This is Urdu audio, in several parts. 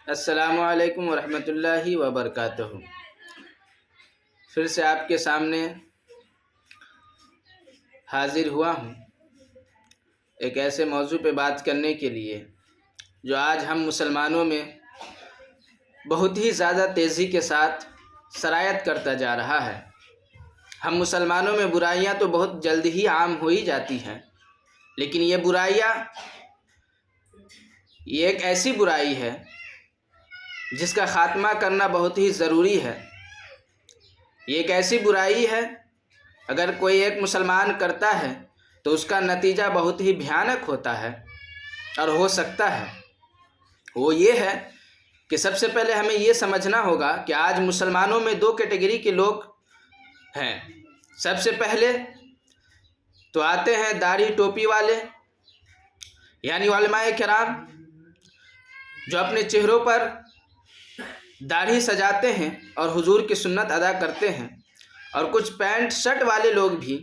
السلام علیکم ورحمۃ اللہ وبرکاتہ۔ پھر سے آپ کے سامنے حاضر ہوا ہوں ایک ایسے موضوع پہ بات کرنے کے لیے جو آج ہم مسلمانوں میں بہت ہی زیادہ تیزی کے ساتھ سرایت کرتا جا رہا ہے۔ ہم مسلمانوں میں برائیاں تو بہت جلد ہی عام ہو ہی جاتی ہیں، لیکن یہ برائیاں یہ ایک ایسی برائی ہے جس کا خاتمہ کرنا بہت ہی ضروری ہے۔ یہ ایک ایسی برائی ہے اگر کوئی ایک مسلمان کرتا ہے تو اس کا نتیجہ بہت ہی بھیانک ہوتا ہے اور ہو سکتا ہے۔ وہ یہ ہے کہ سب سے پہلے ہمیں یہ سمجھنا ہوگا کہ آج مسلمانوں میں دو کیٹیگری کے لوگ ہیں۔ سب سے پہلے تو آتے ہیں داڑھی ٹوپی والے، یعنی علماء کرام، جو اپنے چہروں پر داڑھی سجاتے ہیں اور حضور کی سنت ادا کرتے ہیں، اور کچھ پینٹ شرٹ والے لوگ بھی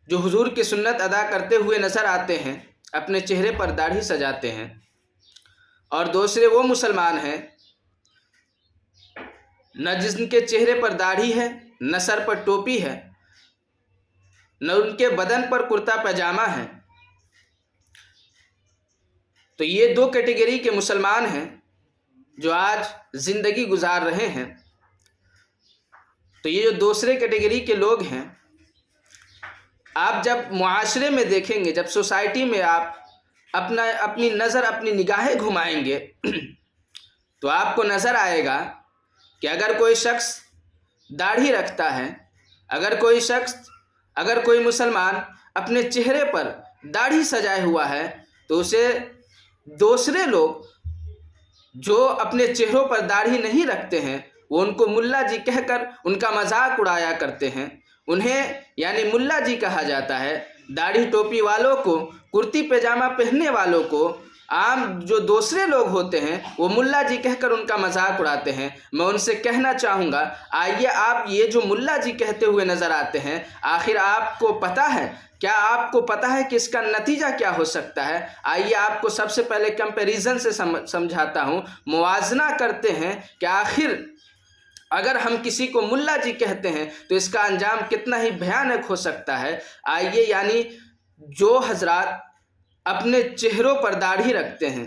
جو حضور کی سنت ادا کرتے ہوئے نظر آتے ہیں، اپنے چہرے پر داڑھی سجاتے ہیں۔ اور دوسرے وہ مسلمان ہیں نہ جن کے چہرے پر داڑھی ہے، نہ سر پر ٹوپی ہے، نہ ان کے بدن پر کرتا پاجامہ ہے۔ تو یہ دو کیٹیگری کے مسلمان ہیں جو آج زندگی گزار رہے ہیں۔ تو یہ جو دوسرے کیٹیگری کے لوگ ہیں، آپ جب معاشرے میں دیکھیں گے، جب سوسائٹی میں آپ اپنی نظر، اپنی نگاہیں گھمائیں گے تو آپ کو نظر آئے گا کہ اگر کوئی شخص داڑھی رکھتا ہے، اگر کوئی مسلمان اپنے چہرے پر داڑھی سجائے ہوا ہے، تو اسے دوسرے لوگ جو اپنے چہروں پر داڑھی نہیں رکھتے ہیں وہ ان کو ملا جی کہہ کر ان کا مذاق اڑایا کرتے ہیں۔ انہیں یعنی ملا جی کہا جاتا ہے۔ داڑھی ٹوپی والوں کو، کرتی پاجامہ پہننے والوں کو عام جو دوسرے لوگ ہوتے ہیں وہ ملا جی کہہ کر ان کا مذاق اڑاتے ہیں۔ میں ان سے کہنا چاہوں گا، آئیے آپ یہ جو ملا جی کہتے ہوئے نظر آتے ہیں، آخر آپ کو پتہ ہے، کیا آپ کو پتہ ہے کہ اس کا نتیجہ کیا ہو سکتا ہے؟ آئیے آپ کو سب سے پہلے کمپیریزن سے سمجھاتا ہوں، موازنہ کرتے ہیں کہ آخر اگر ہم کسی کو ملا جی کہتے ہیں تو اس کا انجام کتنا ہی بھیانک ہو سکتا ہے۔ آئیے، یعنی جو حضرات اپنے چہروں پر داڑھی رکھتے ہیں،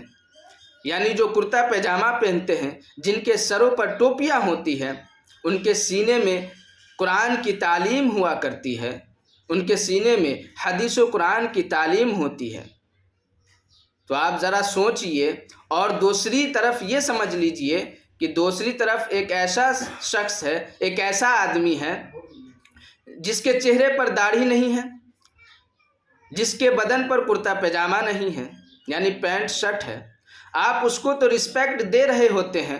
یعنی جو کرتا پاجامہ پہنتے ہیں، جن کے سروں پر ٹوپیاں ہوتی ہیں، ان کے سینے میں قرآن کی تعلیم ہوا کرتی ہے، ان کے سینے میں حدیث و قرآن کی تعلیم ہوتی ہے۔ تو آپ ذرا سوچئے، اور دوسری طرف یہ سمجھ لیجئے کہ دوسری طرف ایک ایسا شخص ہے، ایک ایسا آدمی ہے جس کے چہرے پر داڑھی نہیں ہے، جس کے بدن پر کرتا پاجامہ نہیں ہے، یعنی پینٹ شرٹ ہے۔ آپ اس کو تو رسپیکٹ دے رہے ہوتے ہیں،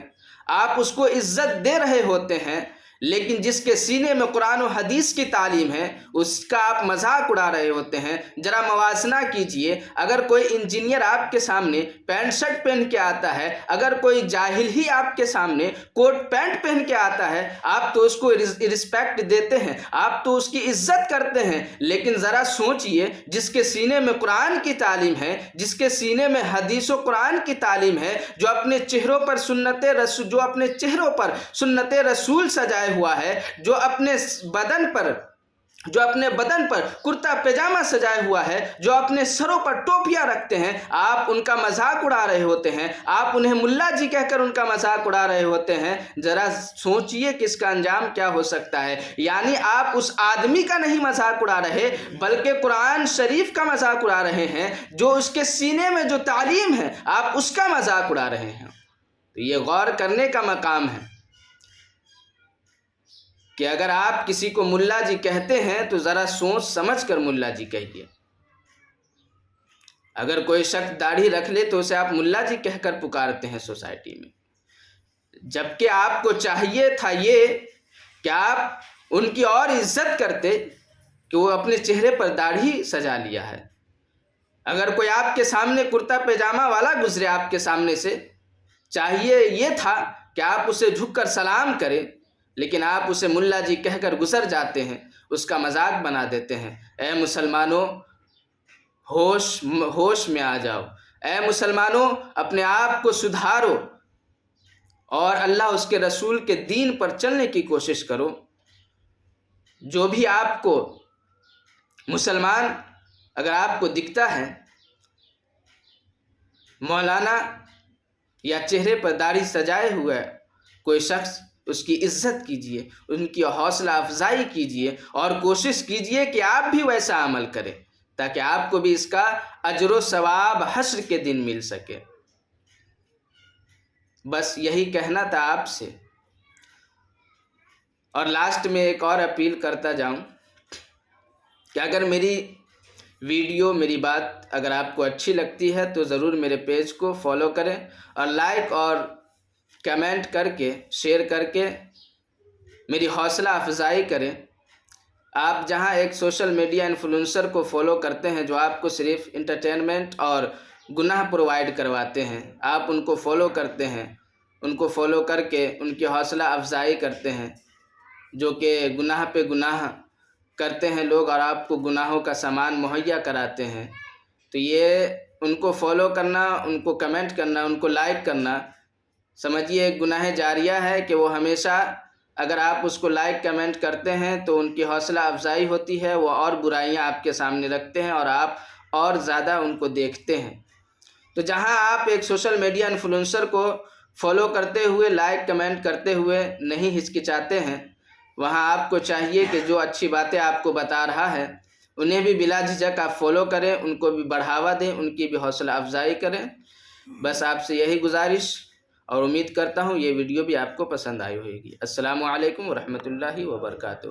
آپ اس کو عزت دے رہے ہوتے ہیں، لیکن جس کے سینے میں قرآن و حدیث کی تعلیم ہے اس کا آپ مذاق اڑا رہے ہوتے ہیں۔ ذرا موازنہ کیجئے، اگر کوئی انجینئر آپ کے سامنے پینٹ شرٹ پہن کے آتا ہے، اگر کوئی جاہل ہی آپ کے سامنے کوٹ پینٹ پہن کے آتا ہے، آپ تو اس کو رسپیکٹ دیتے ہیں، آپ تو اس کی عزت کرتے ہیں۔ لیکن ذرا سوچئے، جس کے سینے میں قرآن کی تعلیم ہے، جس کے سینے میں حدیث و قرآن کی تعلیم ہے، جو اپنے چہروں پر سنت رسول سجائے ہوا ہے، جو اپنے بدن پر کرتا پاجامہ سجائے ہوا ہے، جو اپنے سروں پر ٹوپیاں رکھتے ہیں، آپ ان کا مذاق اڑا رہے ہوتے ہیں، آپ انہیں ملا جی کہہ کر ان کا مذاق اڑا رہے ہوتے ہیں۔ ذرا سوچئے کہ اس کا انجام کیا ہو سکتا ہے۔ یعنی آپ اس آدمی کا نہیں مذاق اڑا رہے بلکہ قرآن شریف کا مذاق اڑا رہے ہیں، جو اس کے سینے میں جو تعلیم ہے آپ اس کا مذاق اڑا رہے ہیں۔ تو یہ غور کرنے کا مقام ہے کہ اگر آپ کسی کو ملا جی کہتے ہیں تو ذرا سوچ سمجھ کر ملا جی کہیے۔ اگر کوئی شخص داڑھی رکھ لے تو اسے آپ ملا جی کہہ کر پکارتے ہیں سوسائٹی میں، جبکہ آپ کو چاہیے تھا یہ کہ آپ ان کی اور عزت کرتے کہ وہ اپنے چہرے پر داڑھی سجا لیا ہے۔ اگر کوئی آپ کے سامنے کرتا پاجامہ والا گزرے آپ کے سامنے سے، چاہیے یہ تھا کہ آپ اسے جھک کر سلام کریں، لیکن آپ اسے ملا جی کہہ کر گزر جاتے ہیں، اس کا مذاق بنا دیتے ہیں۔ اے مسلمانوں، ہوش میں آ جاؤ۔ اے مسلمانوں، اپنے آپ کو سدھارو اور اللہ اس کے رسول کے دین پر چلنے کی کوشش کرو۔ جو بھی آپ کو مسلمان اگر آپ کو دکھتا ہے مولانا یا چہرے پر داڑھی سجائے ہوئے کوئی شخص، اس کی عزت کیجئے، ان کی حوصلہ افزائی کیجئے اور کوشش کیجئے کہ آپ بھی ویسا عمل کریں تاکہ آپ کو بھی اس کا اجر و ثواب حشر کے دن مل سکے۔ بس یہی کہنا تھا آپ سے۔ اور لاسٹ میں ایک اور اپیل کرتا جاؤں کہ اگر میری ویڈیو، میری بات اگر آپ کو اچھی لگتی ہے تو ضرور میرے پیج کو فالو کریں اور لائک اور کمنٹ کر کے، شیئر کر کے میری حوصلہ افزائی کریں۔ آپ جہاں ایک سوشل میڈیا انفلوئنسر کو فالو کرتے ہیں جو آپ کو صرف انٹرٹینمنٹ اور گناہ پرووائڈ کرواتے ہیں، آپ ان کو فالو کرتے ہیں، ان کو فالو کر کے ان کی حوصلہ افزائی کرتے ہیں، جو کہ گناہ پہ گناہ کرتے ہیں لوگ اور آپ کو گناہوں کا سامان مہیا کراتے ہیں، تو یہ ان کو فالو کرنا، ان کو کمنٹ کرنا، ان کو لائک کرنا سمجھیے ایک گناہ جاریہ ہے کہ وہ ہمیشہ اگر آپ اس کو لائک کمنٹ کرتے ہیں تو ان کی حوصلہ افزائی ہوتی ہے، وہ اور برائیاں آپ کے سامنے رکھتے ہیں اور آپ اور زیادہ ان کو دیکھتے ہیں۔ تو جہاں آپ ایک سوشل میڈیا انفلوئنسر کو فالو کرتے ہوئے، لائک کمنٹ کرتے ہوئے نہیں ہچکچاتے ہیں، وہاں آپ کو چاہیے کہ جو اچھی باتیں آپ کو بتا رہا ہے انہیں بھی بلا جھجک آپ فالو کریں، ان کو بھی بڑھاوا دیں، ان کی بھی حوصلہ افزائی کریں۔ بس آپ سے یہی گزارش، اور امید کرتا ہوں یہ ویڈیو بھی آپ کو پسند آئی ہوگی۔ السلام علیکم ورحمۃ اللہ وبرکاتہ۔